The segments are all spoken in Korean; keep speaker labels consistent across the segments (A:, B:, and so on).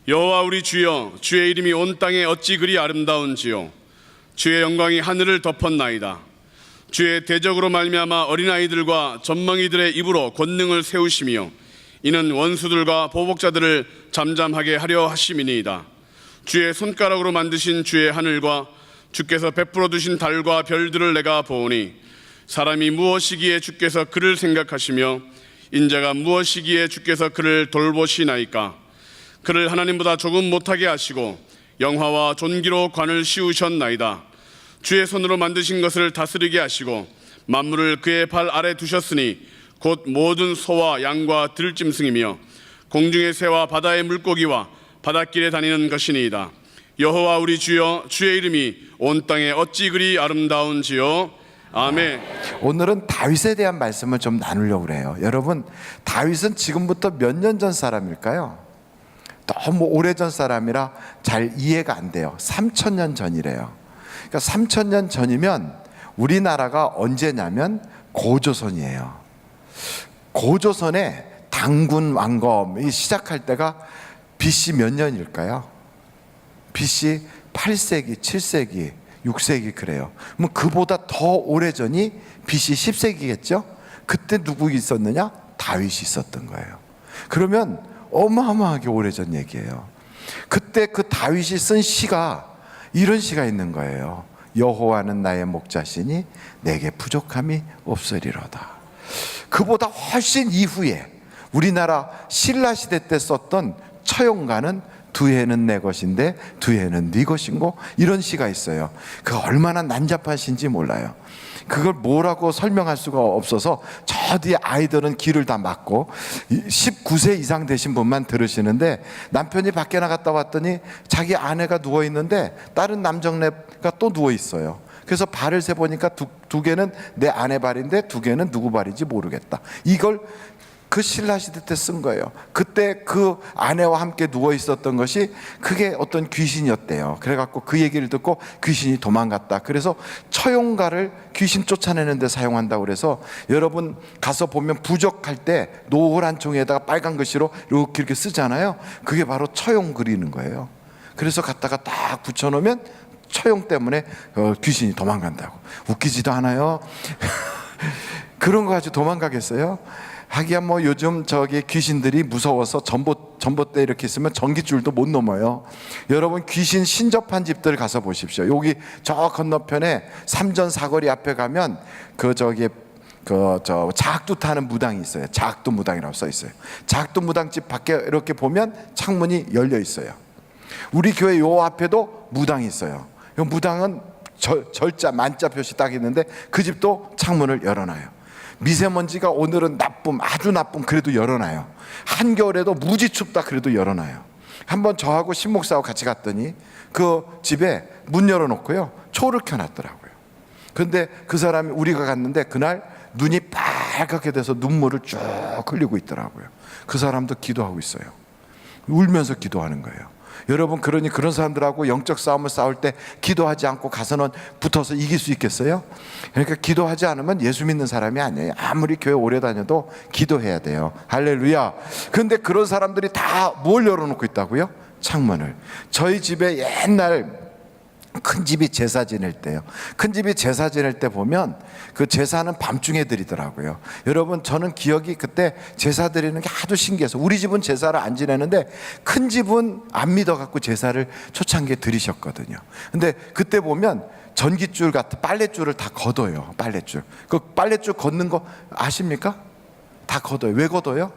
A: 여호와 우리 주여, 주의 이름이 온 땅에 어찌 그리 아름다운지요. 주의 영광이 하늘을 덮었나이다. 주의 대적으로 말미암아 어린아이들과 젖먹이들의 입으로 권능을 세우시며 이는 원수들과 보복자들을 잠잠하게 하려 하심이니이다. 주의 손가락으로 만드신 주의 하늘과 주께서 베풀어 두신 달과 별들을 내가 보오니 사람이 무엇이기에 주께서 그를 생각하시며 인자가 무엇이기에 주께서 그를 돌보시나이까. 그를 하나님보다 조금 못하게 하시고 영화와 존귀로 관을 씌우셨나이다. 주의 손으로 만드신 것을 다스리게 하시고 만물을 그의 발 아래 두셨으니 곧 모든 소와 양과 들짐승이며 공중의 새와 바다의 물고기와 바닷길에 다니는 것이니이다. 여호와 우리 주여, 주의 이름이 온 땅에 어찌 그리 아름다운지요. 아멘.
B: 오늘은 다윗에 대한 말씀을 좀 나누려고 그래요. 여러분, 다윗은 지금부터 몇 년 전 사람일까요? 너무 오래전 사람이라 잘 이해가 안 돼요. 3000년 전이래요. 그러니까 3000년 전이면 우리나라가 언제냐면 고조선이에요. 고조선의 당군 왕검이 시작할 때가 BC 몇 년일까요? BC 8세기, 7세기, 6세기 그래요. 그럼 그보다 더 오래전이 BC 10세기겠죠? 그때 누구 있었느냐? 다윗이 있었던 거예요. 그러면 어마어마하게 오래전 얘기예요. 그때 그 다윗이 쓴 시가 이런 시가 있는 거예요. 여호와는 나의 목자시니 내게 부족함이 없으리로다. 그보다 훨씬 이후에 우리나라 신라시대 때 썼던 처용가는 두 해는 내 것인데 두 해는 네 것인고, 이런 시가 있어요. 그 얼마나 난잡한 시인지 몰라요. 그걸 뭐라고 설명할 수가 없어서 저 뒤에 아이들은 귀를 다 막고 19세 이상 되신 분만 들으시는데, 남편이 밖에 나갔다 왔더니 자기 아내가 누워있는데 다른 남정네가 또 누워있어요. 그래서 발을 세보니까 두 개는 내 아내 발인데 두 개는 누구 발인지 모르겠다. 이걸 그 신라시대 때 쓴 거예요. 그때 그 아내와 함께 누워 있었던 것이 그게 어떤 귀신이었대요. 그래갖고 그 얘기를 듣고 귀신이 도망갔다. 그래서 처용가를 귀신 쫓아내는 데 사용한다고 그래서, 여러분 가서 보면 부적할 때 노란 종이에다가 빨간 글씨로 이렇게 쓰잖아요. 그게 바로 처용 그리는 거예요. 그래서 갖다가 딱 붙여놓으면 처용 때문에 귀신이 도망간다고. 웃기지도 않아요. 그런 거 가지고 도망가겠어요? 하기야 뭐 요즘 저기 귀신들이 무서워서 전봇대 이렇게 있으면 전깃줄도 못 넘어요. 여러분, 귀신 신접한 집들 가서 보십시오. 여기 저 건너편에 삼전 사거리 앞에 가면 작두 타는 무당이 있어요. 작두 무당이라고 써 있어요. 작두 무당집 밖에 이렇게 보면 창문이 열려 있어요. 우리 교회 요 앞에도 무당이 있어요. 요 무당은 절자 만자 표시 딱 있는데 그 집도 창문을 열어놔요. 미세먼지가 오늘은 나쁨, 아주 나쁨, 그래도 열어놔요. 한겨울에도 무지 춥다 그래도 열어놔요. 한번 저하고 신목사하고 같이 갔더니 그 집에 문 열어놓고요, 초를 켜놨더라고요. 그런데 그 사람이, 우리가 갔는데 그날 눈이 빨갛게 돼서 눈물을 쭉 흘리고 있더라고요. 그 사람도 기도하고 있어요. 울면서 기도하는 거예요. 여러분, 그러니 그런 사람들하고 영적 싸움을 싸울 때 기도하지 않고 가서는 붙어서 이길 수 있겠어요? 그러니까 기도하지 않으면 예수 믿는 사람이 아니에요. 아무리 교회 오래 다녀도 기도해야 돼요. 할렐루야. 그런데 그런 사람들이 다 뭘 열어놓고 있다고요? 창문을. 저희 집에 옛날 큰 집이 제사 지낼 때요, 큰 집이 제사 지낼 때 보면 그 제사는 밤중에 드리더라고요. 여러분, 저는 기억이 그때 제사 드리는 게 아주 신기해서, 우리 집은 제사를 안 지내는데 큰 집은 안 믿어갖고 제사를 초창기에 드리셨거든요. 근데 그때 보면 전깃줄 같은 빨랫줄을 다 걷어요. 빨랫줄. 그 빨랫줄 걷는 거 아십니까? 다 걷어요. 왜 걷어요?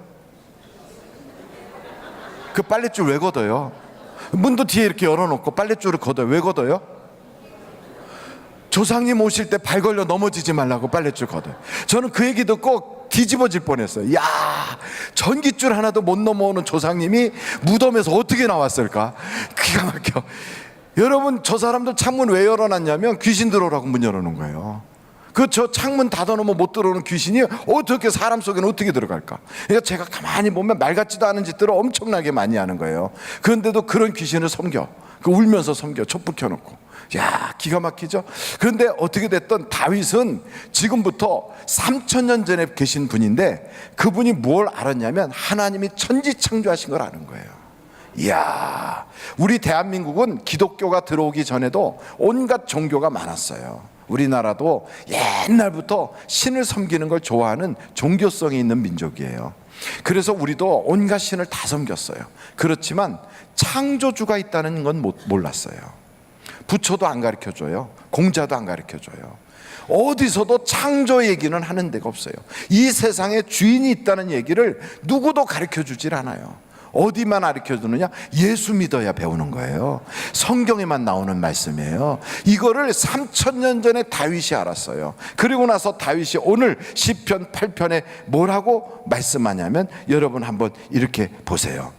B: 그 빨랫줄 왜 걷어요? 문도 뒤에 이렇게 열어놓고 빨랫줄을 걷어요. 왜 걷어요? 조상님 오실 때 발 걸려 넘어지지 말라고 빨랫줄 걷어요. 저는 그 얘기 듣고 뒤집어질 뻔했어요. 야, 전깃줄 하나도 못 넘어오는 조상님이 무덤에서 어떻게 나왔을까? 기가 막혀. 여러분, 저 사람들 창문 왜 열어놨냐면 귀신 들어오라고 문 열어놓은 거예요. 저 창문 닫아놓으면 못 들어오는 귀신이 어떻게 사람 속에는 어떻게 들어갈까? 그러니까 제가 가만히 보면 말 같지도 않은 짓들을 엄청나게 많이 하는 거예요. 그런데도 그런 귀신을 섬겨. 울면서 섬겨. 촛불 켜놓고. 야, 기가 막히죠? 그런데 어떻게 됐든 다윗은 지금부터 3000년 전에 계신 분인데, 그분이 뭘 알았냐면 하나님이 천지 창조하신 걸 아는 거예요. 이야, 우리 대한민국은 기독교가 들어오기 전에도 온갖 종교가 많았어요. 우리나라도 옛날부터 신을 섬기는 걸 좋아하는 종교성이 있는 민족이에요. 그래서 우리도 온갖 신을 다 섬겼어요. 그렇지만 창조주가 있다는 건 몰랐어요. 부처도 안 가르쳐줘요. 공자도 안 가르쳐줘요. 어디서도 창조 얘기는 하는 데가 없어요. 이 세상에 주인이 있다는 얘기를 누구도 가르쳐주질 않아요. 어디만 가르쳐주느냐? 예수 믿어야 배우는 거예요. 성경에만 나오는 말씀이에요. 이거를 3000년 전에 다윗이 알았어요. 그리고 나서 다윗이 오늘 시편 8편에 뭐라고 말씀하냐면, 여러분 한번 이렇게 보세요.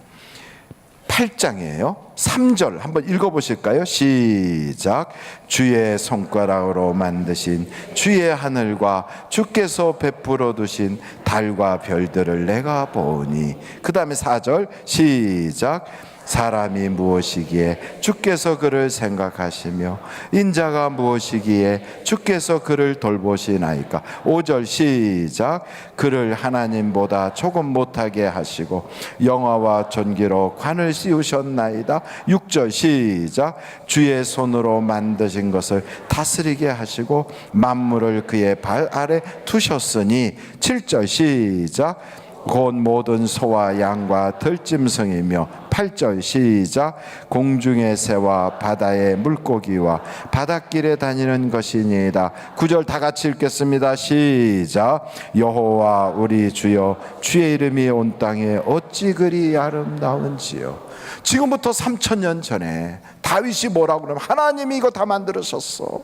B: 8장이에요. 3절 한번 읽어보실까요? 시작. 주의 손가락으로 만드신 주의 하늘과 주께서 베풀어 두신 달과 별들을 내가 보니. 그 다음에 4절 시작. 사람이 무엇이기에 주께서 그를 생각하시며 인자가 무엇이기에 주께서 그를 돌보시나이까. 5절 시작. 그를 하나님보다 조금 못하게 하시고 영화와 전기로 관을 씌우셨나이다. 6절 시작. 주의 손으로 만드신 것을 다스리게 하시고 만물을 그의 발 아래 두셨으니. 7절 시작. 곧 모든 소와 양과 들짐승이며. 8절 시작. 공중의 새와 바다의 물고기와 바닷길에 다니는 것이니이다. 9절 다 같이 읽겠습니다. 시작. 여호와 우리 주여 주의 이름이 온 땅에 어찌 그리 아름다운지요. 지금부터 3000년 전에 다윗이 뭐라고 그러면, 하나님이 이거 다 만들으셨어.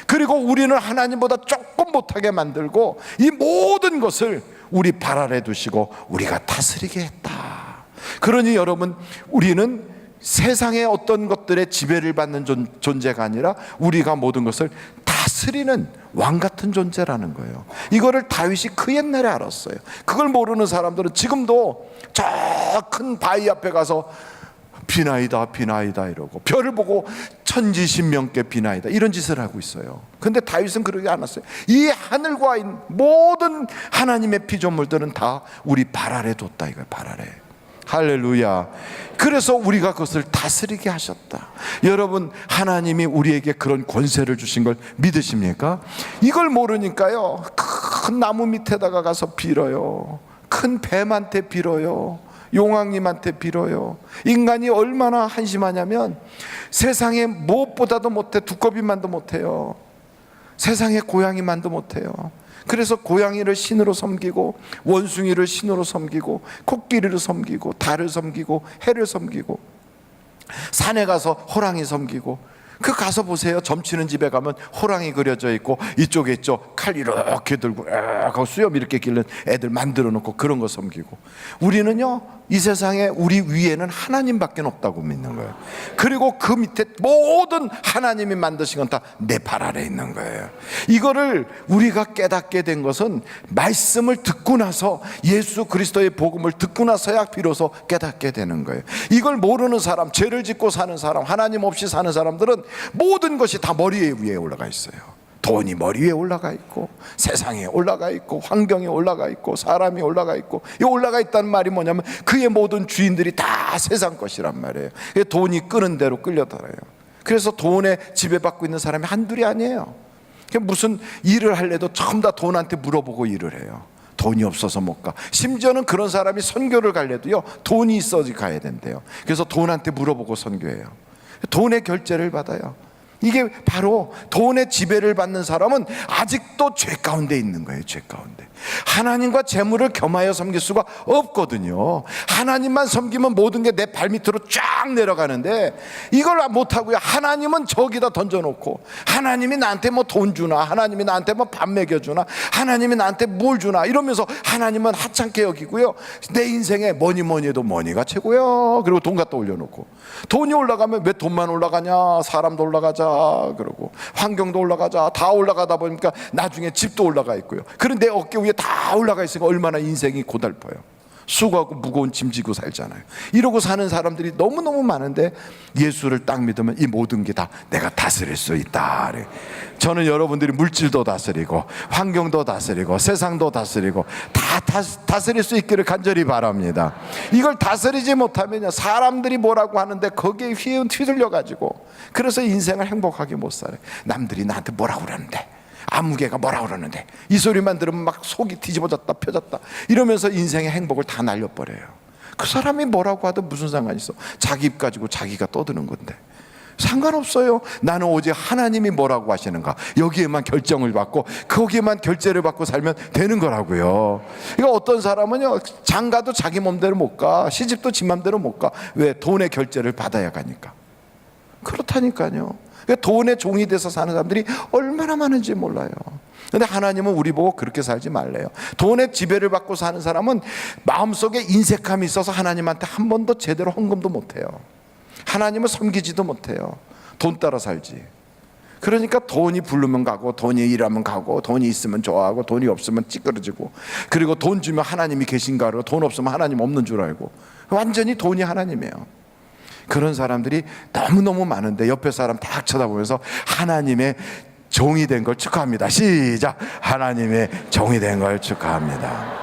B: 그리고 우리는 하나님보다 조금 못하게 만들고 이 모든 것을 우리 발 아래 두시고 우리가 다스리게 했다. 그러니 여러분, 우리는 세상의 어떤 것들의 지배를 받는 존재가 아니라 우리가 모든 것을 다스리는 왕 같은 존재라는 거예요. 이거를 다윗이 그 옛날에 알았어요. 그걸 모르는 사람들은 지금도 저 큰 바위 앞에 가서 비나이다 비나이다 이러고, 별을 보고 천지신명께 비나이다 이런 짓을 하고 있어요. 근데 다윗은 그러지 않았어요. 이 하늘과 있는 모든 하나님의 피조물들은 다 우리 발 아래 뒀다 이거예요. 발 아래. 할렐루야. 그래서 우리가 그것을 다스리게 하셨다. 여러분, 하나님이 우리에게 그런 권세를 주신 걸 믿으십니까? 이걸 모르니까요, 큰 나무 밑에다가 가서 빌어요. 큰 뱀한테 빌어요. 용왕님한테 빌어요. 인간이 얼마나 한심하냐면 세상에 무엇보다도 못해. 두꺼비만도 못해요. 세상에 고양이만도 못해요. 그래서 고양이를 신으로 섬기고 원숭이를 신으로 섬기고 코끼리를 섬기고 달을 섬기고 해를 섬기고 산에 가서 호랑이 섬기고. 그 가서 보세요. 점치는 집에 가면 호랑이 그려져 있고 이쪽에 있죠, 칼 이렇게 들고 수염 이렇게 길른 애들 만들어 놓고 그런 거 섬기고. 우리는요, 이 세상에 우리 위에는 하나님밖에 없다고 믿는 거예요. 그리고 그 밑에 모든 하나님이 만드신 건 다 내 발 아래 있는 거예요. 이거를 우리가 깨닫게 된 것은 말씀을 듣고 나서, 예수 그리스도의 복음을 듣고 나서야 비로소 깨닫게 되는 거예요. 이걸 모르는 사람, 죄를 짓고 사는 사람, 하나님 없이 사는 사람들은 모든 것이 다 머리 위에 올라가 있어요. 돈이 머리 위에 올라가 있고, 세상에 올라가 있고, 환경에 올라가 있고, 사람이 올라가 있고. 이 올라가 있다는 말이 뭐냐면 그의 모든 주인들이 다 세상 것이란 말이에요. 돈이 끄는 대로 끌려들어요. 그래서 돈에 지배받고 있는 사람이 한둘이 아니에요. 무슨 일을 할래도 전부 다 돈한테 물어보고 일을 해요. 돈이 없어서 못 가. 심지어는 그런 사람이 선교를 갈래도요, 돈이 있어야지 가야 된대요. 그래서 돈한테 물어보고 선교해요. 돈의 결제를 받아요. 이게 바로 돈의 지배를 받는 사람은 아직도 죄 가운데 있는 거예요. 죄 가운데. 하나님과 재물을 겸하여 섬길 수가 없거든요. 하나님만 섬기면 모든 게 내 발밑으로 쫙 내려가는데 이걸 못하고요, 하나님은 저기다 던져놓고, 하나님이 나한테 뭐 돈 주나, 하나님이 나한테 뭐 밥 먹여주나, 하나님이 나한테 뭘 주나 이러면서 하나님은 하찮게 여기고요, 내 인생에 뭐니 해도 머니가 최고야. 그리고 돈 갖다 올려놓고, 돈이 올라가면 왜 돈만 올라가냐, 사람도 올라가자 그러고 환경도 올라가자, 다 올라가다 보니까 나중에 집도 올라가 있고요. 그런데 어깨 위에 다 올라가 있으니까 얼마나 인생이 고달퍼요. 수고하고 무거운 짐 지고 살잖아요. 이러고 사는 사람들이 너무너무 많은데 예수를 딱 믿으면 이 모든 게 다 내가 다스릴 수 있다. 저는 여러분들이 물질도 다스리고 환경도 다스리고 세상도 다스리고 다 다스릴 수 있기를 간절히 바랍니다. 이걸 다스리지 못하면 사람들이 뭐라고 하는데 거기에 휘둘려 가지고 그래서 인생을 행복하게 못 살아요. 남들이 나한테 뭐라고 그러는데, 아무개가 뭐라 그러는데, 이 소리만 들으면 막 속이 뒤집어졌다 펴졌다 이러면서 인생의 행복을 다 날려버려요. 그 사람이 뭐라고 하든 무슨 상관이 있어. 자기 입 가지고 자기가 떠드는 건데 상관없어요. 나는 오직 하나님이 뭐라고 하시는가 여기에만 결정을 받고 거기에만 결제를 받고 살면 되는 거라고요. 그러니까 어떤 사람은요, 장가도 자기 맘대로 못 가, 시집도 지 맘대로 못 가. 왜? 돈의 결제를 받아야 가니까. 그렇다니까요. 돈의 종이 돼서 사는 사람들이 얼마나 많은지 몰라요. 근데 하나님은 우리 보고 그렇게 살지 말래요. 돈의 지배를 받고 사는 사람은 마음속에 인색함이 있어서 하나님한테 한 번도 제대로 헌금도 못해요. 하나님을 섬기지도 못해요. 돈 따라 살지. 그러니까 돈이 부르면 가고, 돈이 일하면 가고, 돈이 있으면 좋아하고, 돈이 없으면 찌그러지고, 그리고 돈 주면 하나님이 계신가 그러고, 돈 없으면 하나님 없는 줄 알고, 완전히 돈이 하나님이에요. 그런 사람들이 너무너무 많은데 옆에 사람 딱 쳐다보면서 하나님의 종이 된 걸 축하합니다. 시작. 하나님의 종이 된 걸 축하합니다.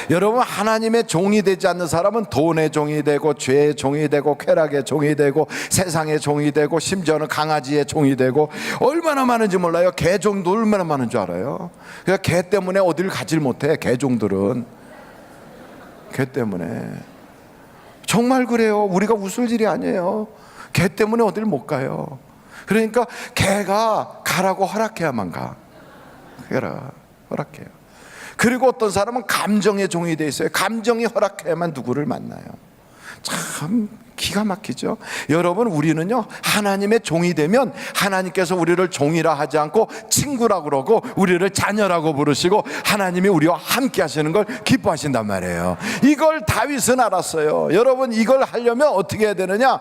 B: 여러분, 하나님의 종이 되지 않는 사람은 돈의 종이 되고, 죄의 종이 되고, 쾌락의 종이 되고, 세상의 종이 되고, 심지어는 강아지의 종이 되고, 얼마나 많은지 몰라요. 개종도 얼마나 많은 줄 알아요. 그러니까 개 때문에 어디를 가질 못해. 개종들은 개 때문에. 정말 그래요. 우리가 웃을 일이 아니에요. 개 때문에 어딜 못 가요. 그러니까 개가 가라고 허락해야만 가. 개라 허락해요. 그리고 어떤 사람은 감정의 종이 돼 있어요. 감정이 허락해야만 누구를 만나요. 참 기가 막히죠. 여러분, 우리는요 하나님의 종이 되면 하나님께서 우리를 종이라 하지 않고 친구라고 그러고 우리를 자녀라고 부르시고 하나님이 우리와 함께 하시는 걸 기뻐하신단 말이에요. 이걸 다윗은 알았어요. 여러분, 이걸 하려면 어떻게 해야 되느냐.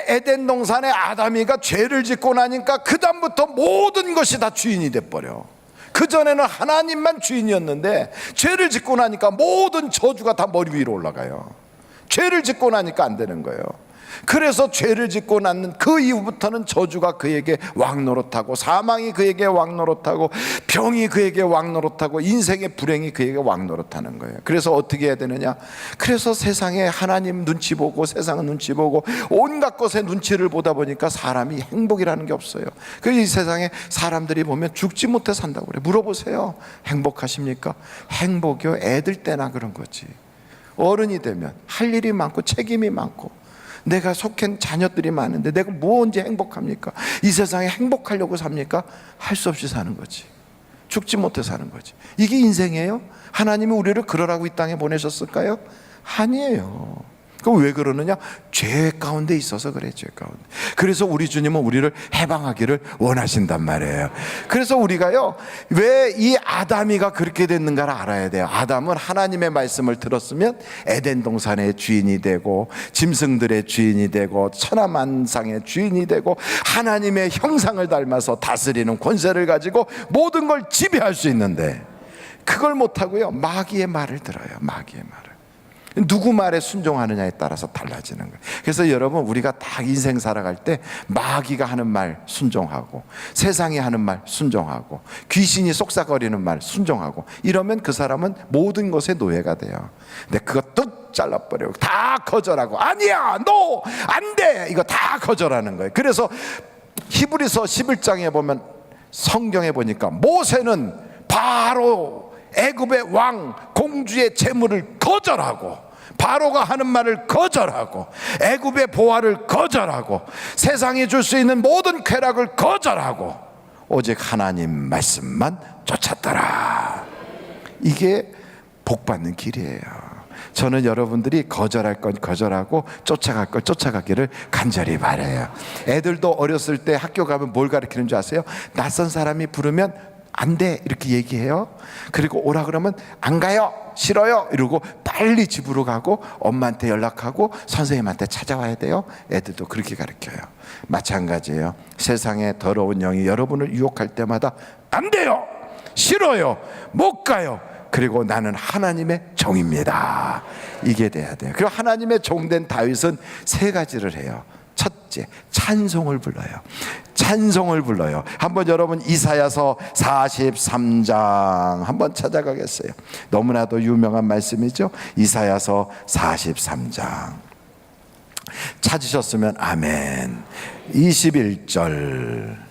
B: 에덴 동산에 아담이가 죄를 짓고 나니까 그 다음부터 모든 것이 다 주인이 돼버려. 그전에는 하나님만 주인이었는데 죄를 짓고 나니까 모든 저주가 다 머리 위로 올라가요. 죄를 짓고 나니까 안 되는 거예요. 그래서 죄를 짓고 난 그 이후부터는 저주가 그에게 왕노릇하고, 사망이 그에게 왕노릇하고, 병이 그에게 왕노릇하고, 인생의 불행이 그에게 왕노릇하는 거예요. 그래서 어떻게 해야 되느냐. 그래서 세상에 하나님 눈치 보고 세상은 눈치 보고 온갖 것에 눈치를 보다 보니까 사람이 행복이라는 게 없어요. 그래서 이 세상에 사람들이 보면 죽지 못해 산다고 그래. 물어보세요. 행복하십니까? 행복이요, 애들 때나 그런 거지. 어른이 되면 할 일이 많고 책임이 많고 내가 속한 자녀들이 많은데 내가 뭐 언제 행복합니까? 이 세상에 행복하려고 삽니까? 할 수 없이 사는 거지. 죽지 못해 사는 거지. 이게 인생이에요? 하나님이 우리를 그러라고 이 땅에 보내셨을까요? 아니에요. 그럼 왜 그러느냐? 죄 가운데 있어서 그래. 죄 가운데. 그래서 우리 주님은 우리를 해방하기를 원하신단 말이에요. 그래서 우리가요, 왜 이 아담이가 그렇게 됐는가를 알아야 돼요. 아담은 하나님의 말씀을 들었으면 에덴 동산의 주인이 되고, 짐승들의 주인이 되고, 천하만상의 주인이 되고, 하나님의 형상을 닮아서 다스리는 권세를 가지고 모든 걸 지배할 수 있는데, 그걸 못하고요, 마귀의 말을 들어요. 마귀의 말을. 누구 말에 순종하느냐에 따라서 달라지는 거예요. 그래서 여러분, 우리가 딱 인생 살아갈 때 마귀가 하는 말 순종하고, 세상이 하는 말 순종하고, 귀신이 속삭거리는 말 순종하고, 이러면 그 사람은 모든 것의 노예가 돼요. 근데 그거 뚝 잘라버리고 다 거절하고, 아니야, 너 안 돼, 이거 다 거절하는 거예요. 그래서 히브리서 11장에 보면, 성경에 보니까 모세는 바로 애굽의 왕 공주의 재물을 거절하고, 바로가 하는 말을 거절하고, 애굽의 보화를 거절하고, 세상이 줄 수 있는 모든 쾌락을 거절하고 오직 하나님 말씀만 쫓았더라. 이게 복받는 길이에요. 저는 여러분들이 거절할 건 거절하고 쫓아갈 걸 쫓아가기를 간절히 바라요. 애들도 어렸을 때 학교 가면 뭘 가르치는 줄 아세요? 낯선 사람이 부르면 안 돼, 이렇게 얘기해요. 그리고 오라 그러면 안 가요, 싫어요, 이러고 빨리 집으로 가고 엄마한테 연락하고 선생님한테 찾아와야 돼요. 애들도 그렇게 가르쳐요. 마찬가지예요. 세상에 더러운 영이 여러분을 유혹할 때마다 안 돼요, 싫어요, 못 가요, 그리고 나는 하나님의 종입니다. 이게 돼야 돼요. 그리고 하나님의 종된 다윗은 세 가지를 해요. 첫째, 찬송을 불러요. 찬송을 불러요. 한번 여러분 이사야서 43장 한번 찾아가겠어요. 너무나도 유명한 말씀이죠. 이사야서 43장 찾으셨으면 아멘. 21절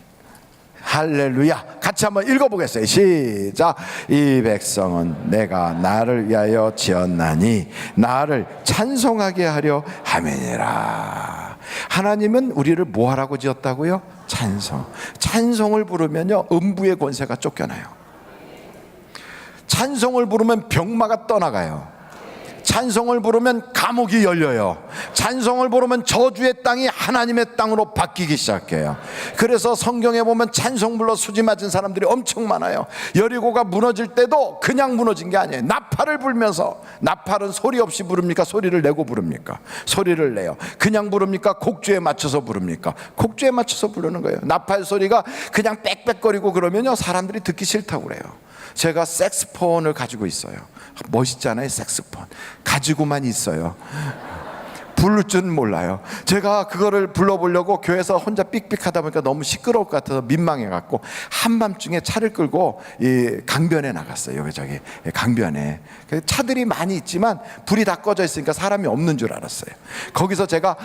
B: 할렐루야. 같이 한번 읽어보겠어요. 시작. 이 백성은 내가 나를 위하여 지었나니 나를 찬송하게 하려 함이니라. 하나님은 우리를 뭐 하라고 지었다고요? 찬송. 찬송을 부르면요 음부의 권세가 쫓겨나요. 찬송을 부르면 병마가 떠나가요. 찬송을 부르면 감옥이 열려요. 찬송을 부르면 저주의 땅이 하나님의 땅으로 바뀌기 시작해요. 그래서 성경에 보면 찬송 불러 수지 맞은 사람들이 엄청 많아요. 여리고가 무너질 때도 그냥 무너진 게 아니에요. 나팔을 불면서, 나팔은 소리 없이 부릅니까? 소리를 내고 부릅니까? 소리를 내요. 그냥 부릅니까? 곡주에 맞춰서 부릅니까? 곡주에 맞춰서 부르는 거예요. 나팔 소리가 그냥 빽빽거리고 그러면요 사람들이 듣기 싫다고 그래요. 제가 색스폰을 가지고 있어요. 멋있잖아요. 색스폰 가지고만 있어요. 부를 줄 몰라요. 제가 그거를 불러보려고 교회에서 혼자 삑삑하다 보니까 너무 시끄러울 것 같아서 민망해갖고 한밤중에 차를 끌고 이 강변에 나갔어요. 여기저기 강변에 차들이 많이 있지만 불이 다 꺼져 있으니까 사람이 없는 줄 알았어요. 거기서 제가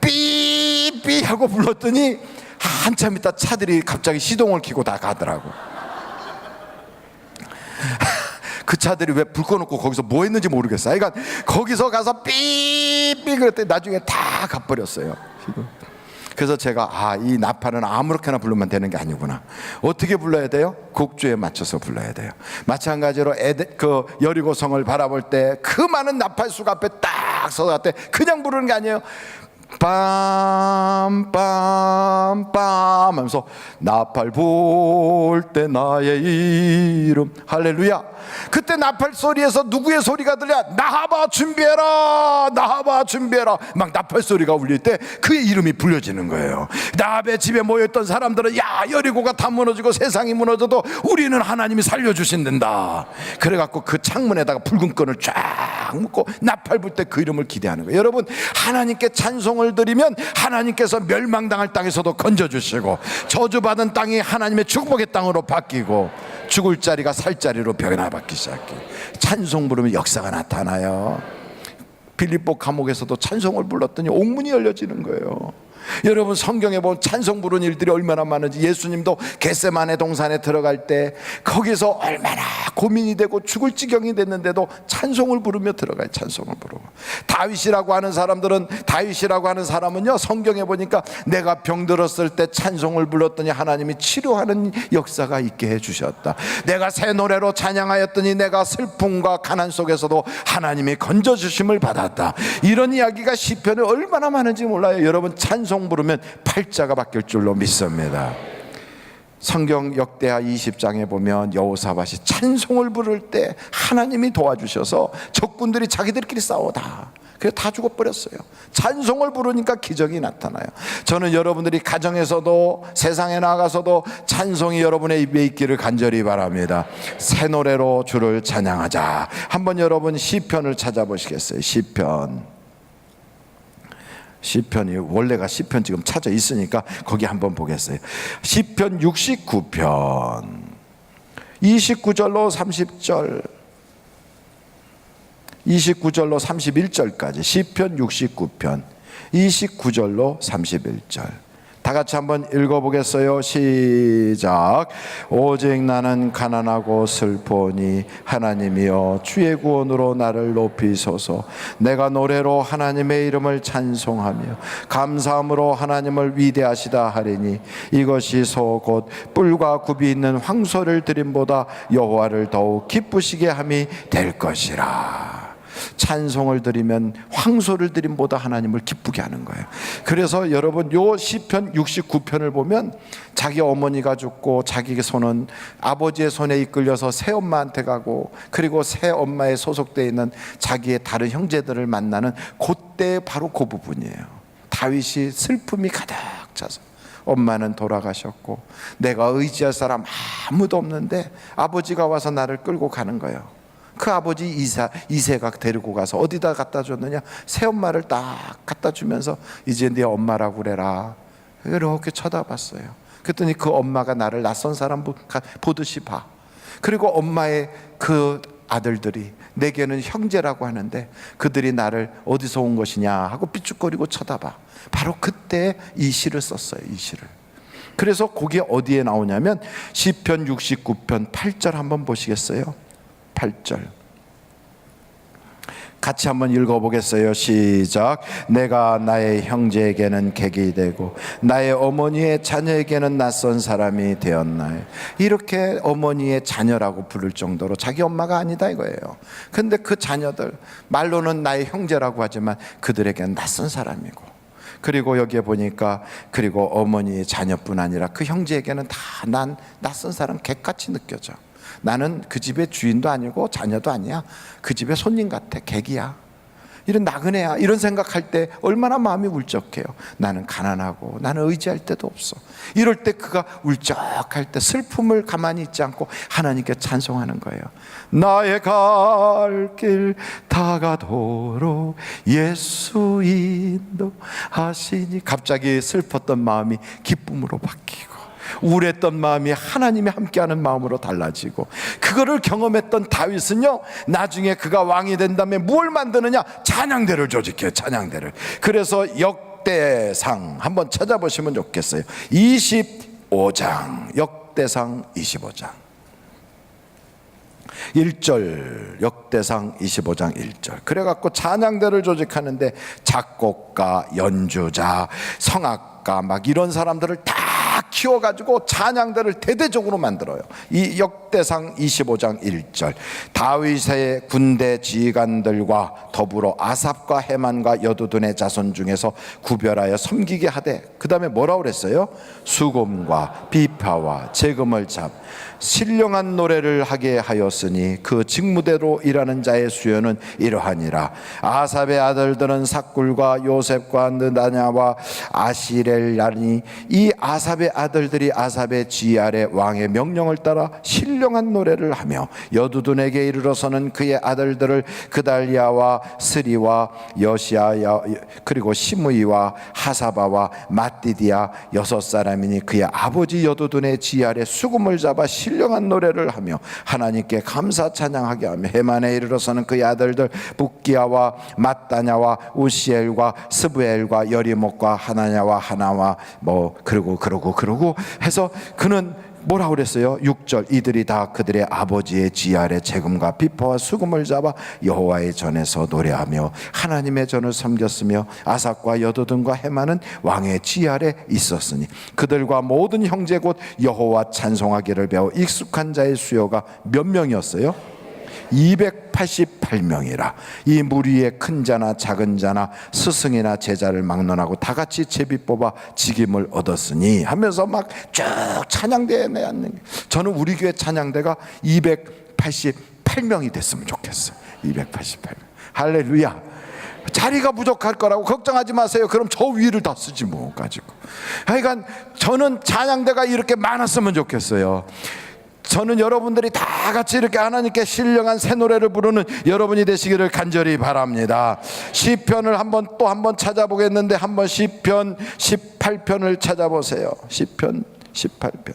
B: 삐삐 하고 불렀더니 한참 있다 차들이 갑자기 시동을 켜고 다 가더라고. 그 차들이 왜 불 꺼놓고 거기서 뭐 했는지 모르겠어. 그러니까 거기서 가서 삐삐 그랬더니 나중에 다 가버렸어요. 그래서 제가 이 나팔은 아무렇게나 부르면 되는 게 아니구나. 어떻게 불러야 돼요? 곡주에 맞춰서 불러야 돼요. 마찬가지로 그 여리고성을 바라볼 때 그 많은 나팔수가 앞에 딱 서서 때 그냥 부르는 게 아니에요. 빰빰빰 하면서 나팔 불 때 나의 이름 할렐루야. 그때 나팔 소리에서 누구의 소리가 들려? 나하바 준비해라, 나하바 준비해라. 막 나팔 소리가 울릴 때 그의 이름이 불려지는 거예요. 나합의 집에 모였던 사람들은 야 여리고가 다 무너지고 세상이 무너져도 우리는 하나님이 살려주신단다. 그래갖고 그 창문에다가 붉은 끈을 쫙 묶고 나팔 불 때 그 이름을 기대하는 거예요. 여러분 하나님께 찬송을 드리면 하나님께서 멸망당할 땅에서도 건져주시고 저주받은 땅이 하나님의 축복의 땅으로 바뀌고 죽을 자리가 살 자리로 변화받기 시작해요. 찬송 부르면 역사가 나타나요. 빌립보 감옥에서도 찬송을 불렀더니 옥문이 열려지는 거예요. 여러분 성경에 보면 찬송 부르는 일들이 얼마나 많은지. 예수님도 겟세마네 동산에 들어갈 때 거기서 얼마나 고민이 되고 죽을 지경이 됐는데도 찬송을 부르며 들어가요. 찬송을 부르고. 다윗이라고 하는 사람은요 성경에 보니까 내가 병들었을 때 찬송을 불렀더니 하나님이 치료하는 역사가 있게 해주셨다. 내가 새 노래로 찬양하였더니 내가 슬픔과 가난 속에서도 하나님이 건져주심을 받았다. 이런 이야기가 시편에 얼마나 많은지 몰라요. 여러분 찬송 부르면 팔자가 바뀔 줄로 믿습니다. 성경 역대하 20장에 보면 여호사밧이 찬송을 부를 때 하나님이 도와주셔서 적군들이 자기들끼리 싸우다 그래서 다 죽어버렸어요. 찬송을 부르니까 기적이 나타나요. 저는 여러분들이 가정에서도 세상에 나가서도 찬송이 여러분의 입에 있기를 간절히 바랍니다. 새 노래로 주를 찬양하자. 한번 여러분 시편을 찾아보시겠어요? 시편이 원래가 시편 지금 찾아 있으니까 거기 한번 보겠어요. 시편 69편 29절로 30절 29절로 31절까지 시편 69편 29절로 31절 다 같이 한번 읽어보겠어요. 시작. 오직 나는 가난하고 슬퍼니 하나님이여 주의 구원으로 나를 높이소서. 내가 노래로 하나님의 이름을 찬송하며 감사함으로 하나님을 위대하시다 하리니 이것이 소 곧 뿔과 굽이 있는 황소를 드림보다 여호와를 더욱 기쁘시게 함이 될 것이라. 찬송을 드리면 황소를 드림보다 하나님을 기쁘게 하는 거예요. 그래서 여러분 요 시편 69편을 보면 자기 어머니가 죽고 자기 손은 아버지의 손에 이끌려서 새엄마한테 가고 그리고 새엄마에 소속되어 있는 자기의 다른 형제들을 만나는 그때 바로 그 부분이에요. 다윗이 슬픔이 가득 차서 엄마는 돌아가셨고 내가 의지할 사람 아무도 없는데 아버지가 와서 나를 끌고 가는 거예요. 그 아버지 이세가 데리고 가서 어디다 갖다 줬느냐? 새엄마를 딱 갖다 주면서 이제 네 엄마라고 그래라. 이렇게 쳐다봤어요. 그랬더니 그 엄마가 나를 낯선 사람 보듯이 봐. 그리고 엄마의 그 아들들이 내게는 형제라고 하는데 그들이 나를 어디서 온 것이냐 하고 삐죽거리고 쳐다봐. 바로 그때 이 시를 썼어요. 이 시를. 그래서 그게 어디에 나오냐면 시편 69편 8절 한번 보시겠어요? 8절 같이 한번 읽어보겠어요. 시작. 내가 나의 형제에게는 객이 되고 나의 어머니의 자녀에게는 낯선 사람이 되었나요? 이렇게 어머니의 자녀라고 부를 정도로 자기 엄마가 아니다 이거예요. 근데 그 자녀들 말로는 나의 형제라고 하지만 그들에게는 낯선 사람이고, 그리고 여기에 보니까 그리고 어머니의 자녀뿐 아니라 그 형제에게는 다 난 낯선 사람, 객같이 느껴져. 나는 그 집의 주인도 아니고 자녀도 아니야. 그 집의 손님 같아. 객이야. 이런 나그네야. 이런 생각할 때 얼마나 마음이 울적해요. 나는 가난하고 나는 의지할 데도 없어. 이럴 때 그가 울적할 때 슬픔을 가만히 있지 않고 하나님께 찬송하는 거예요. 나의 갈 길 다가도록 예수 인도하시니. 갑자기 슬펐던 마음이 기쁨으로 바뀌고 우울했던 마음이 하나님이 함께하는 마음으로 달라지고, 그거를 경험했던 다윗은요, 나중에 그가 왕이 된 다음에 뭘 만드느냐? 찬양대를 조직해요. 찬양대를. 그래서 역대상 한번 찾아보시면 좋겠어요. 25장 역대상 25장 1절, 역대상 25장 1절. 그래갖고 찬양대를 조직하는데 작곡가, 연주자, 성악가 막 이런 사람들을 다 키워가지고 찬양대를 대대적으로 만들어요. 이 역대상 25장 1절. 다윗의 군대 지휘관들과 더불어 아삽과 헤만과 여두둔의 자손 중에서 구별하여 섬기게 하되, 그 다음에 뭐라고 그랬어요? 수금과 비파와 재금을 잡 신령한 노래를 하게 하였으니 그 직무대로 일하는 자의 수요는 이러하니라. 아삽의 아들들은 삭굴과 요셉과 느다냐와 아시렐라니, 이 아삽의 아들들이 아삽의 지휘 아래 왕의 명령을 따라 신령한 노래를 하며 여두둔에게 이르러서는 그의 아들들을 그달리아와 스리와 여시아야 그리고 시므이와 하사바와 마띠디아 6사람이니 그의 아버지 여두둔의 지휘 아래 수금을 잡아 신령한 노래를 하며 하나님께 감사 찬양하게 하며 헤만에 이르러서는 그의 아들들 붓기야와 mat다냐와 우시엘과 스브엘과 여리목과 하나냐와 하나와 그러고 해서 그는 뭐라고 그랬어요? 6절. 이들이 다 그들의 아버지의 지휘 아래 재금과 비파와 수금을 잡아 여호와의 전에서 노래하며 하나님의 전을 섬겼으며 아삭과 여두둔과 헤만은 왕의 지휘 아래 있었으니 그들과 모든 형제 곧 여호와 찬송하기를 배워 익숙한 자의 수요가 몇 명이었어요? 288명이라. 이 무리의 큰 자나 작은 자나 스승이나 제자를 막론하고 다 같이 제비 뽑아 직임을 얻었으니 하면서 막 쭉 찬양대에 내는. 저는 우리 교회 찬양대가 288명이 됐으면 좋겠어요. 288명. 할렐루야. 자리가 부족할 거라고 걱정하지 마세요. 그럼 저 위를 다 쓰지 뭐 가지고. 하여간 저는 찬양대가 이렇게 많았으면 좋겠어요. 저는 여러분들이 다 같이 이렇게 하나님께 신령한 새 노래를 부르는 여러분이 되시기를 간절히 바랍니다. 시편을 또 한번 찾아보겠는데 한번 시편 18편을 찾아보세요. 시편 18편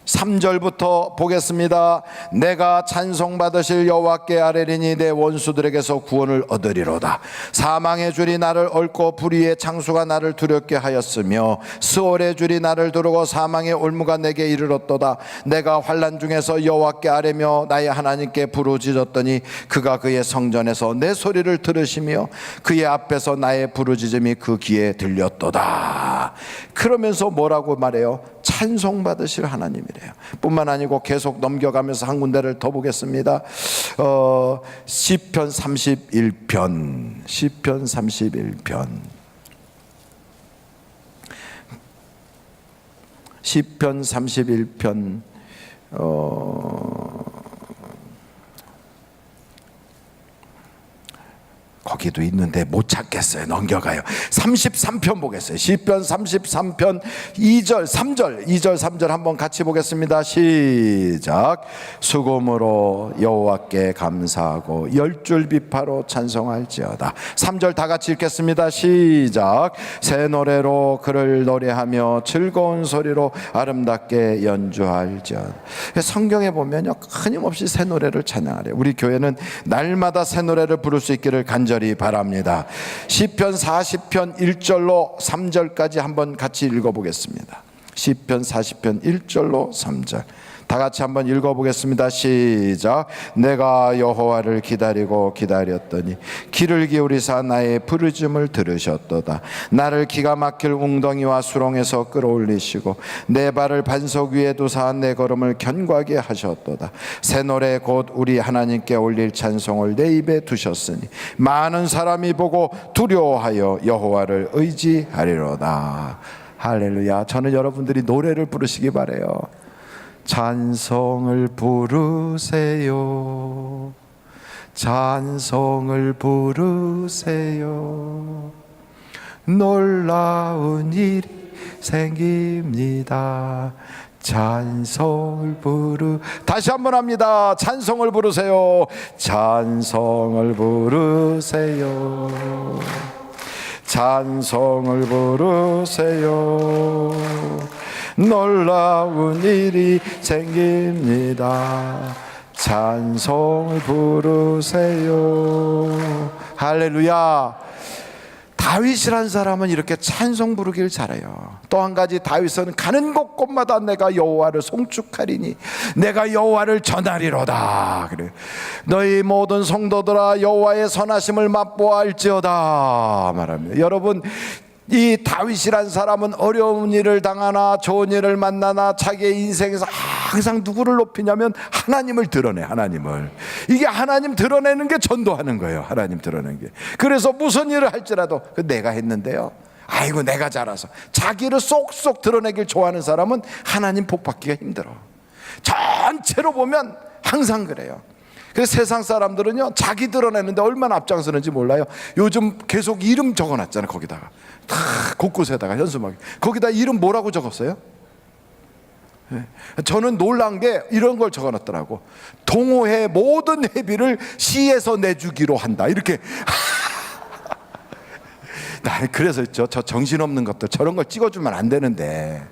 B: 3절부터 보겠습니다. 내가 찬송받으실 여호와께 아뢰리니 내 원수들에게서 구원을 얻으리로다. 사망의 줄이 나를 얽고 불의의 창수가 나를 두렵게 하였으며 스올의 줄이 나를 두르고 사망의 올무가 내게 이르렀도다. 내가 환난 중에서 여호와께 아뢰며 나의 하나님께 부르짖었더니 그가 그의 성전에서 내 소리를 들으시며 그의 앞에서 나의 부르짖음이 그 귀에 들렸도다. 그러면서 뭐라고 말해요? 찬송받으실 하나님이래요. 뿐만 아니고 계속 넘겨가면서 한 군데를 더 보겠습니다. 시편 31편 시편 31편 시편 31편 거기도 있는데 못 찾겠어요. 넘겨가요. 33편 보겠어요. 시편 33편 2절 3절 2절 3절 한번 같이 보겠습니다. 시작. 수금으로 여호와께 감사하고 10줄 비파로 찬송할지어다. 3절 다 같이 읽겠습니다. 시작. 새 노래로 그를 노래하며 즐거운 소리로 아름답게 연주할지어다. 성경에 보면요, 끊임없이 새 노래를 찬양하래요. 우리 교회는 날마다 새 노래를 부를 수 있기를 간절히 바랍니다. 시편 40편 1절로 3절까지 한번 같이 읽어보겠습니다. 시편 40편 1절로 3절 다 같이 한번 읽어보겠습니다. 시작. 내가 여호와를 기다리고 기다렸더니 귀를 기울이사 나의 부르짖음을 들으셨도다. 나를 기가 막힐 웅덩이와 수렁에서 끌어올리시고 내 발을 반석 위에 두사 내 걸음을 견고하게 하셨도다. 새 노래 곧 우리 하나님께 올릴 찬송을 내 입에 두셨으니 많은 사람이 보고 두려워하여 여호와를 의지하리로다. 할렐루야. 저는 여러분들이 노래를 부르시기 바라요. 찬송을 부르세요. 찬송을 부르세요. 놀라운 일이 생깁니다. 찬송을 다시 한번 합니다. 찬송을 부르세요. 찬송을 부르세요. 찬송을 부르세요. 놀라운 일이 생깁니다. 찬송을 부르세요. 할렐루야. 다윗이란 사람은 이렇게 찬송 부르기를 잘해요. 또 한 가지, 다윗은 가는 곳곳마다 내가 여호와를 송축하리니 내가 여호와를 전하리로다. 그래. 너희 모든 성도들아 여호와의 선하심을 맛보아할지어다 말합니다. 여러분, 이 다윗이란 사람은 어려운 일을 당하나 좋은 일을 만나나 자기의 인생에서 항상 누구를 높이냐면 하나님을 드러내. 하나님을. 이게 하나님 드러내는 게 전도하는 거예요. 하나님 드러내는 게. 그래서 무슨 일을 할지라도 내가 했는데요, 아이고 내가 잘해서. 자기를 쏙쏙 드러내길 좋아하는 사람은 하나님 복 받기가 힘들어. 전체로 보면 항상 그래요. 그래서 세상 사람들은요, 자기 드러내는데 얼마나 앞장서는지 몰라요. 요즘 계속 이름 적어놨잖아요. 거기다가 다 곳곳에다가 현수막에 거기다 이름 뭐라고 적었어요? 네. 저는 놀란 게 이런 걸 적어놨더라고. 동호회 모든 회비를 시에서 내주기로 한다. 이렇게. 나는 그래서 저 정신없는 것들 저런 걸 찍어주면 안 되는데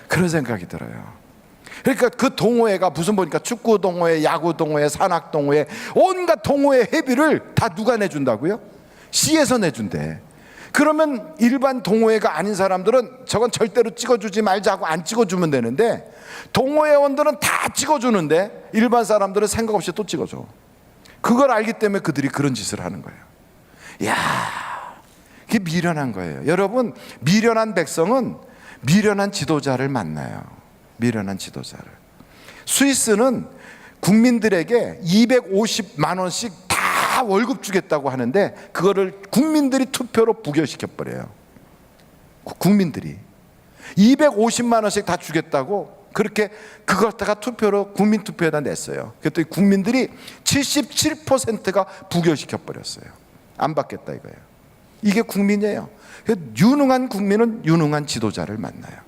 B: 그런 생각이 들어요. 그러니까 그 동호회가 무슨 보니까 축구 동호회, 야구 동호회, 산악 동호회, 온갖 동호회 회비를 다 누가 내준다고요? 시에서 내준대. 그러면 일반 동호회가 아닌 사람들은 저건 절대로 찍어주지 말자고 안 찍어주면 되는데, 동호회원들은 다 찍어주는데 일반 사람들은 생각 없이 또 찍어줘. 그걸 알기 때문에 그들이 그런 짓을 하는 거예요. 이야, 그게 미련한 거예요. 여러분, 미련한 백성은 미련한 지도자를 만나요. 미련한 지도자를. 스위스는 국민들에게 250만 원씩 다 월급 주겠다고 하는데 그거를 국민들이 투표로 부결시켜 버려요. 국민들이 250만 원씩 다 주겠다고 그렇게 그걸 갖다가 투표로 국민 투표에다 냈어요. 그랬더니 국민들이 77%가 부결시켜 버렸어요. 안 받겠다 이거예요. 이게 국민이에요. 유능한 국민은 유능한 지도자를 만나요.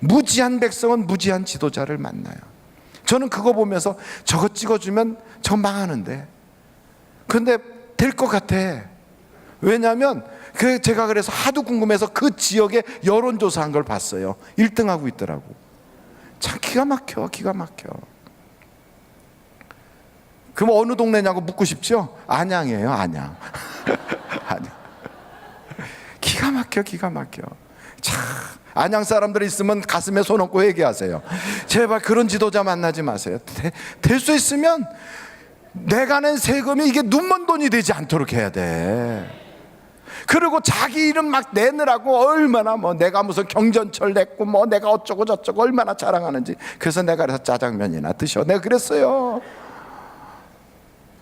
B: 무지한 백성은 무지한 지도자를 만나요. 저는 그거 보면서 저거 찍어주면 저 망하는데, 근데 될 것 같아. 왜냐하면 제가 그래서 하도 궁금해서 그 지역에 여론조사한 걸 봤어요. 1등하고 있더라고. 참 기가 막혀. 기가 막혀. 그럼 어느 동네냐고 묻고 싶죠? 안양이에요. 안양. 안양. 기가 막혀. 기가 막혀. 참, 안양 사람들이 있으면 가슴에 손 얹고 얘기하세요. 제발 그런 지도자 만나지 마세요. 될 수 있으면 내가 낸 세금이 이게 눈먼 돈이 되지 않도록 해야 돼. 그리고 자기 이름 막 내느라고 얼마나 내가 무슨 경전철 냈고 내가 어쩌고 저쩌고 얼마나 자랑하는지. 그래서 내가 그래서 짜장면이나 드셔. 내가 그랬어요.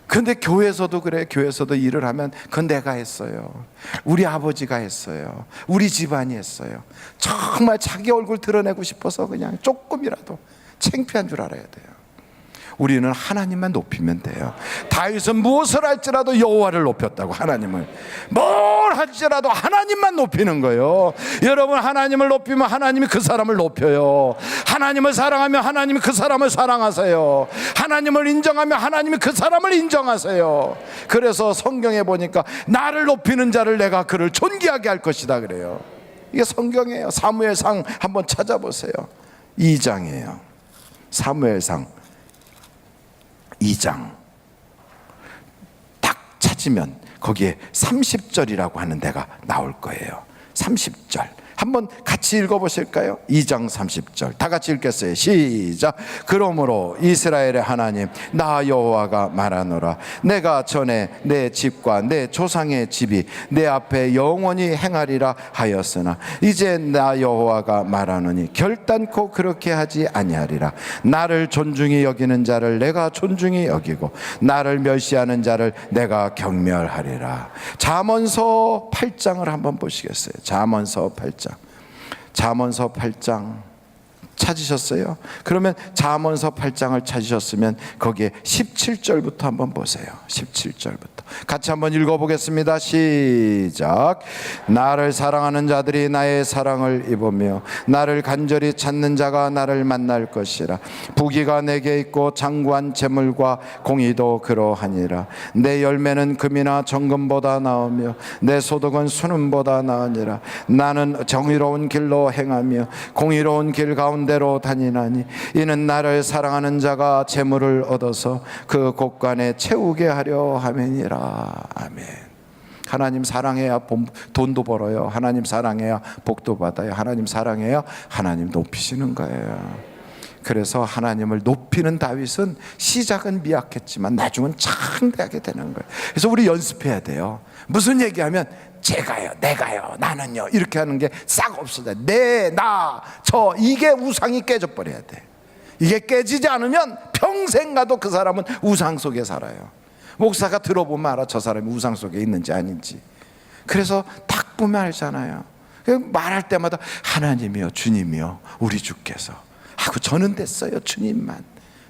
B: 근데 교회에서도 그래. 교회에서도 일을 하면 그건 내가 했어요. 우리 아버지가 했어요. 우리 집안이 했어요. 정말 자기 얼굴 드러내고 싶어서 그냥 조금이라도 창피한 줄 알아야 돼요. 우리는 하나님만 높이면 돼요. 다윗은 무엇을 할지라도 여호와를 높였다고. 하나님을 뭘 할지라도 하나님만 높이는 거예요. 여러분, 하나님을 높이면 하나님이 그 사람을 높여요. 하나님을 사랑하면 하나님이 그 사람을 사랑하세요. 하나님을 인정하면 하나님이 그 사람을 인정하세요. 그래서 성경에 보니까 나를 높이는 자를 내가 그를 존귀하게 할 것이다 그래요. 이게 성경이에요. 사무엘상 한번 찾아보세요. 2장이에요. 사무엘상 2장 딱 찾으면 거기에 30절이라고 하는 데가 나올 거예요. 30절 한번 같이 읽어보실까요? 2장 30절 다 같이 읽겠어요. 시작. 그러므로 이스라엘의 하나님 나 여호와가 말하노라. 내가 전에 내 집과 내 조상의 집이 내 앞에 영원히 행하리라 하였으나 이제 나 여호와가 말하노니 결단코 그렇게 하지 아니하리라. 나를 존중히 여기는 자를 내가 존중히 여기고 나를 멸시하는 자를 내가 경멸하리라. 잠언서 8장을 한번 보시겠어요? 잠언서 8장. 잠언서 8장 찾으셨어요? 그러면 잠언서 8장을 찾으셨으면 거기에 17절부터 한번 보세요. 17절부터 같이 한번 읽어보겠습니다. 시작. 나를 사랑하는 자들이 나의 사랑을 입으며 나를 간절히 찾는 자가 나를 만날 것이라. 부귀가 내게 있고 장구한 재물과 공의도 그러하니라. 내 열매는 금이나 정금보다 나으며 내 소득은 순음보다 나으니라. 나는 정의로운 길로 행하며 공의로운 길 가운데로 다니나니 이는 나를 사랑하는 자가 재물을 얻어서 그 곳간에 채우게 하려 함이니라. 아멘. 하나님 사랑해야 돈도 벌어요. 하나님 사랑해야 복도 받아요. 하나님 사랑해야 하나님 높이시는 거예요. 그래서 하나님을 높이는 다윗은 시작은 미약했지만 나중은 창대하게 되는 거예요. 그래서 우리 연습해야 돼요. 무슨 얘기하면 제가요, 내가요, 나는요 이렇게 하는 게 싹 없어져요. 내, 나, 저 이게 우상이 깨져버려야 돼. 이게 깨지지 않으면 평생 가도 그 사람은 우상 속에 살아요. 목사가 들어보면 알아, 저 사람이 우상 속에 있는지 아닌지. 그래서 딱 보면 알잖아요. 말할 때마다 하나님이요, 주님이요, 우리 주께서 하고 저는 됐어요, 주님만.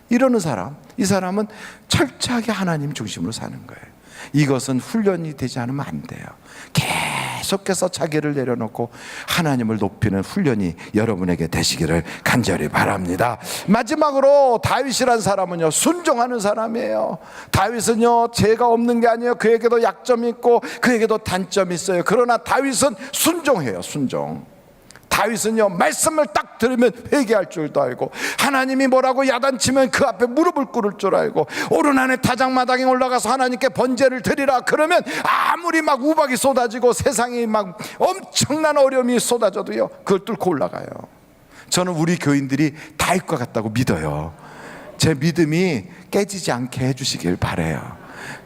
B: 이러는 사람, 이 사람은 철저하게 하나님 중심으로 사는 거예요. 이것은 훈련이 되지 않으면 안 돼요. 계속해서 자기를 내려놓고 하나님을 높이는 훈련이 여러분에게 되시기를 간절히 바랍니다. 마지막으로 다윗이란 사람은요, 순종하는 사람이에요. 다윗은요, 죄가 없는 게 아니에요. 그에게도 약점이 있고 그에게도 단점이 있어요. 그러나 다윗은 순종해요. 순종. 다윗은요, 말씀을 딱 들으면 회개할 줄도 알고, 하나님이 뭐라고 야단치면 그 앞에 무릎을 꿇을 줄 알고, 오르난의 타작마당에 올라가서 하나님께 번제를 드리라 그러면 아무리 막 우박이 쏟아지고 세상이 막 엄청난 어려움이 쏟아져도요, 그걸 뚫고 올라가요. 저는 우리 교인들이 다윗과 같다고 믿어요. 제 믿음이 깨지지 않게 해주시길 바라요.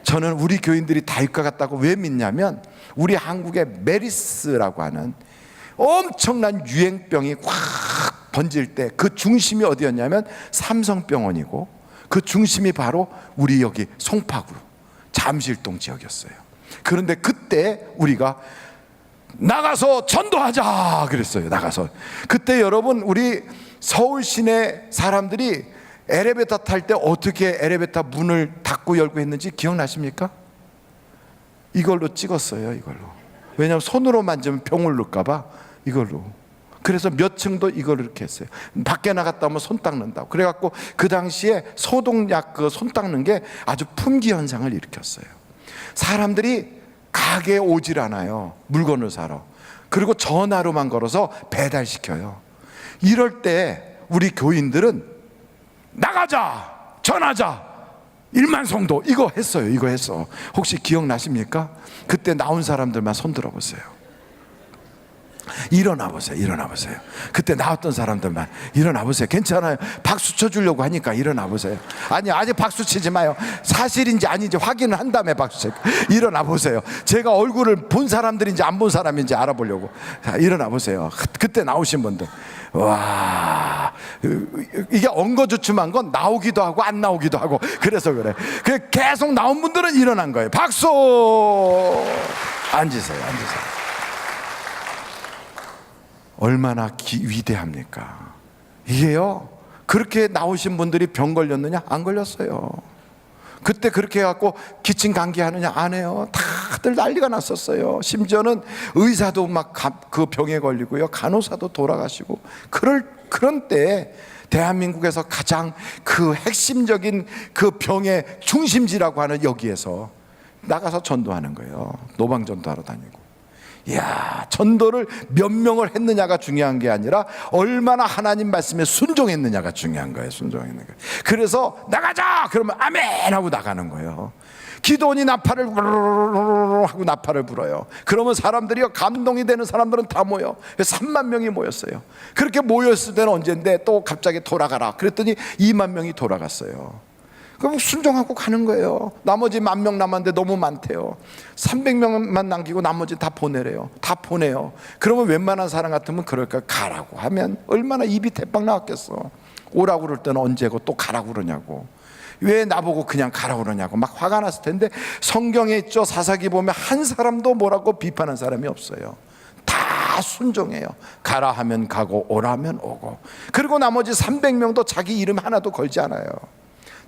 B: 저는 우리 교인들이 다윗과 같다고 왜 믿냐면, 우리 한국의 메리스라고 하는 엄청난 유행병이 확 번질 때 그 중심이 어디였냐면 삼성병원이고, 그 중심이 바로 우리 여기 송파구 잠실동 지역이었어요. 그런데 그때 우리가 나가서 전도하자 그랬어요. 나가서. 그때 여러분, 우리 서울 시내 사람들이 엘리베이터 탈 때 어떻게 엘리베이터 문을 닫고 열고 했는지 기억나십니까? 이걸로 찍었어요. 이걸로. 왜냐하면 손으로 만지면 병을 넣을까 봐 이걸로. 그래서 몇 층도 이걸 이렇게 했어요. 밖에 나갔다 오면 손 닦는다고. 그래갖고 그 당시에 소독약 그 손 닦는 게 아주 품귀 현상을 일으켰어요. 사람들이 가게에 오질 않아요. 물건을 사러. 그리고 전화로만 걸어서 배달시켜요. 이럴 때 우리 교인들은 나가자, 전하자, 1만 성도 이거 했어요. 이거 했어. 혹시 기억나십니까? 그때 나온 사람들만 손 들어보세요. 일어나 보세요. 일어나 보세요. 그때 나왔던 사람들만 일어나 보세요. 괜찮아요. 박수 쳐주려고 하니까 일어나 보세요. 아니, 아직 박수 치지 마요. 사실인지 아닌지 확인을 한 다음에 박수 쳐요. 일어나 보세요. 제가 얼굴을 본 사람들인지 안 본 사람인지 알아보려고. 자, 일어나 보세요. 그때 나오신 분들. 와, 이게 엉거주춤한 건 나오기도 하고 안 나오기도 하고 그래서 그래. 계속 나온 분들은 일어난 거예요. 박수. 앉으세요. 앉으세요. 얼마나 위대합니까? 이게요, 그렇게 나오신 분들이 병 걸렸느냐? 안 걸렸어요. 그때 그렇게 해갖고 기침 감기하느냐? 안 해요. 다들 난리가 났었어요. 심지어는 의사도 막 그 병에 걸리고요, 간호사도 돌아가시고. 그런 때 대한민국에서 가장 그 핵심적인 그 병의 중심지라고 하는 여기에서 나가서 전도하는 거예요. 노방전도하러 다니고. 이야, 전도를 몇 명을 했느냐가 중요한 게 아니라 얼마나 하나님 말씀에 순종했느냐가 중요한 거예요. 순종했는 거예요. 그래서 나가자! 그러면 아멘! 하고 나가는 거예요. 기도원이 나팔을 하고 나팔을 불어요. 그러면 사람들이 감동이 되는 사람들은 다 모여. 3만 명이 모였어요. 그렇게 모였을 때는 언제인데 또 갑자기 돌아가라 그랬더니 2만 명이 돌아갔어요. 그럼 순종하고 가는 거예요. 나머지 10,000명 남았는데 너무 많대요. 300명만 남기고 나머지 다 보내래요. 다 보내요. 그러면 웬만한 사람 같으면 그럴까? 가라고 하면 얼마나 입이 대빵 나왔겠어. 오라고 그럴 때는 언제고 또 가라고 그러냐고. 왜 나보고 그냥 가라고 그러냐고 막 화가 났을 텐데, 성경에 있죠. 사사기 보면 한 사람도 뭐라고 비판한 사람이 없어요. 다 순종해요. 가라 하면 가고 오라 하면 오고. 그리고 나머지 300명도 자기 이름 하나도 걸지 않아요.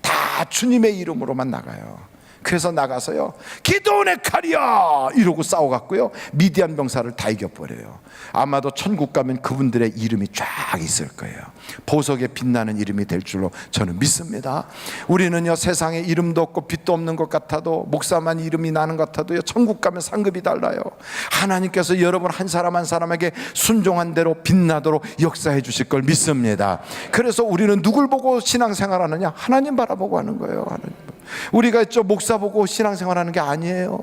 B: 다 주님의 이름으로만 나가요. 그래서 나가서요, 기도원의 칼이야 이러고 싸워갖고요, 미디안 병사를 다 이겨버려요. 아마도 천국 가면 그분들의 이름이 쫙 있을 거예요. 보석에 빛나는 이름이 될 줄로 저는 믿습니다. 우리는요, 세상에 이름도 없고 빛도 없는 것 같아도, 목사만 이름이 나는 것 같아도요, 천국 가면 상급이 달라요. 하나님께서 여러분 한 사람 한 사람에게 순종한 대로 빛나도록 역사해 주실 걸 믿습니다. 그래서 우리는 누굴 보고 신앙생활하느냐? 하나님 바라보고 하는 거예요. 하나님. 우리가 있죠, 목사 보고 신앙생활하는 게 아니에요.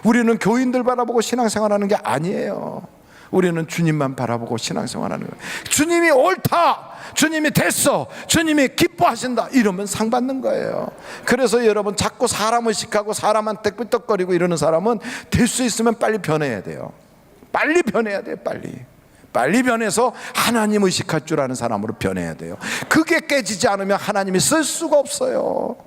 B: 우리는 교인들 바라보고 신앙생활하는 게 아니에요. 우리는 주님만 바라보고 신앙생활하는 거예요. 주님이 옳다, 주님이 됐어, 주님이 기뻐하신다 이러면 상 받는 거예요. 그래서 여러분, 자꾸 사람 의식하고 사람한테 끄떡거리고 이러는 사람은 될 수 있으면 빨리 변해야 돼요. 빨리 변해야 돼요. 빨리 변해서 하나님 의식할 줄 아는 사람으로 변해야 돼요. 그게 깨지지 않으면 하나님이 쓸 수가 없어요.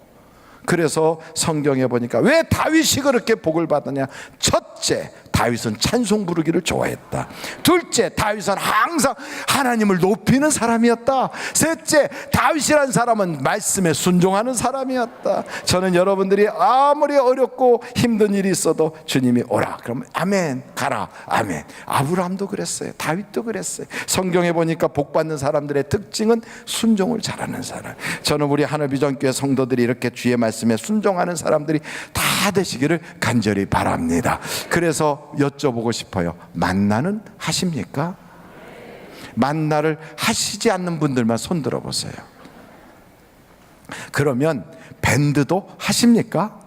B: 그래서 성경에 보니까 왜 다윗이 그렇게 복을 받느냐? 첫째, 다윗은 찬송 부르기를 좋아했다. 둘째, 다윗은 항상 하나님을 높이는 사람이었다. 셋째, 다윗이라는 사람은 말씀에 순종하는 사람이었다. 저는 여러분들이 아무리 어렵고 힘든 일이 있어도 주님이 오라 그러면 아멘, 가라 아멘. 아브라함도 그랬어요. 다윗도 그랬어요. 성경에 보니까 복 받는 사람들의 특징은 순종을 잘하는 사람. 저는 우리 하늘비전교회 성도들이 이렇게 주의 말씀에 순종하는 사람들이 다 되시기를 간절히 바랍니다. 그래서 여쭤보고 싶어요. 만나는 하십니까? 만나를 하시지 않는 분들만 손 들어보세요. 그러면 밴드도 하십니까?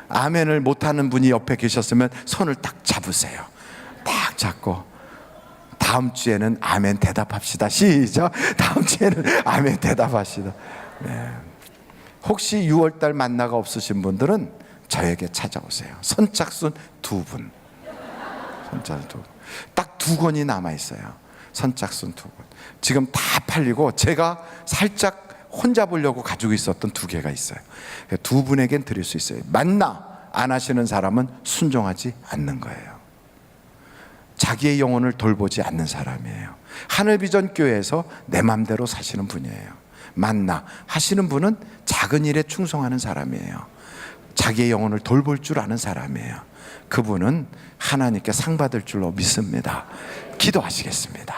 B: 아멘을 못하는 분이 옆에 계셨으면 손을 딱 잡으세요. 딱 잡고 다음 주에는 아멘 대답합시다. 시작. 다음 주에는 아멘 대답합시다. 네. 혹시 6월달 만나가 없으신 분들은 저에게 찾아오세요. 선착순 2분. 선착순 2분. 딱 2권이 남아있어요. 선착순 2권. 지금 다 팔리고 제가 살짝 혼자 보려고 가지고 있었던 2개가 있어요. 2분에겐 드릴 수 있어요. 만나 안 하시는 사람은 순종하지 않는 거예요. 자기의 영혼을 돌보지 않는 사람이에요. 하늘비전교회에서 내 맘대로 사시는 분이에요. 만나 하시는 분은 작은 일에 충성하는 사람이에요. 자기의 영혼을 돌볼 줄 아는 사람이에요. 그분은 하나님께 상 받을 줄로 믿습니다. 기도하시겠습니다.